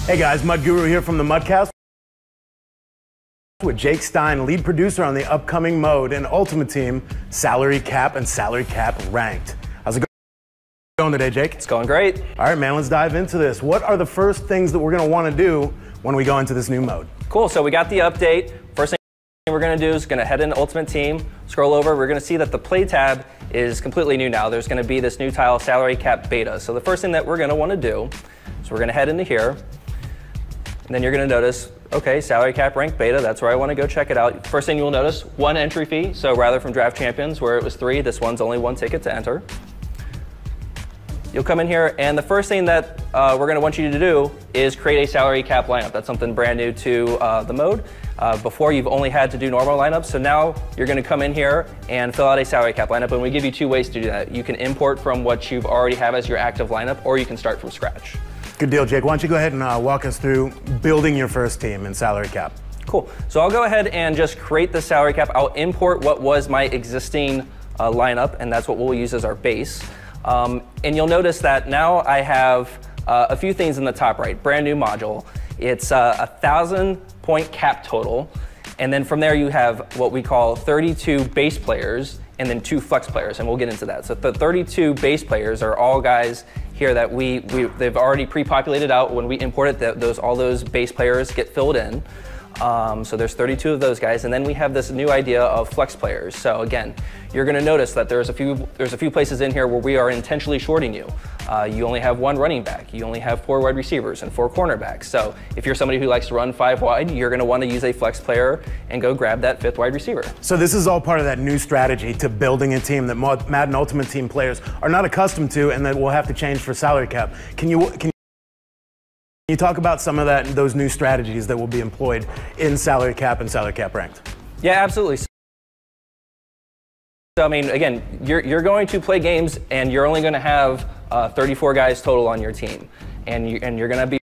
Hey guys, Mud Guru here from the Mudcast with Jake Stein, lead producer on the upcoming mode and Ultimate Team Salary Cap and Salary Cap Ranked. How's it going today, Jake? It's going great. All right, man, let's dive into this. What are the first things that we're going to want to do when we go into this new mode? Cool, so we got the update. First thing we're going to do is going to head into Ultimate Team, scroll over. We're going to see that the play tab is completely new now. There's going to be this new tile, Salary Cap Beta. So the first thing that we're going to want to do is we're going to head into here. And then you're going to notice, okay, Salary Cap Ranked Beta, that's where I want to go check it out. First thing you'll notice, 1 entry fee. So rather from Draft Champions, where it was 3, this one's only 1 ticket to enter. You'll come in here, and the first thing that we're going to want you to do is create a salary cap lineup. That's something brand new to the mode. Before, you've only had to do normal lineups, so now you're going to come in here and fill out a salary cap lineup, and we give you 2 ways to do that. You can import from what you've already have as your active lineup, or you can start from scratch. Good deal, Jake. Why don't you go ahead and walk us through building your first team in salary cap. Cool. So I'll go ahead and just create the salary cap. I'll import what was my existing lineup, and that's what we'll use as our base. And you'll notice that now I have a few things in the top right, brand new module. It's a 1,000-point cap total, and then from there you have what we call 32 base players and then 2 flex players, and we'll get into that. So the 32 base players are all guys here that they've already pre-populated out. When we import it, all those base players get filled in. So there's 32 of those guys, and then we have this new idea of flex players. So again, you're going to notice that there's a few places in here where we are intentionally shorting you. You only have 1 running back, you only have 4 wide receivers and 4 cornerbacks. So if you're somebody who likes to run 5 wide, you're going to want to use a flex player and go grab that 5th wide receiver. So this is all part of that new strategy to building a team that Madden Ultimate Team players are not accustomed to, and that will have to change for salary cap. Can you talk about some of those new strategies that will be employed in salary cap and salary cap ranked? Yeah, absolutely. So I mean, again, you're going to play games, and you're only going to have 34 guys total on your team, and you're going to be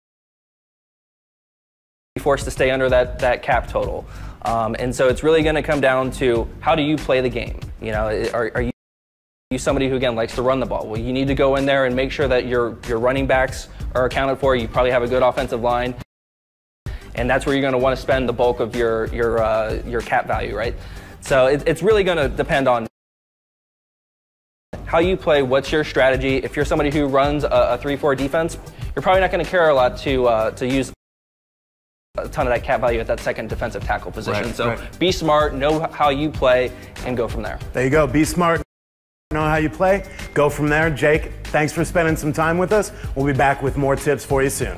forced to stay under that cap total. And so it's really going to come down to how do you play the game. You know, are you somebody who, again, likes to run the ball? Well, you need to go in there and make sure that your running backs are accounted for. You probably have a good offensive line, and that's where you're going to want to spend the bulk of your cap value, right? So it's really going to depend on how you play, what's your strategy. If you're somebody who runs a 3-4 defense, you're probably not going to care a lot to use a ton of that cap value at that second defensive tackle position. Right, so be smart, know how you play, and go from there. There you go. Be smart, know how you play, go from there. Jake, thanks for spending some time with us. We'll be back with more tips for you soon.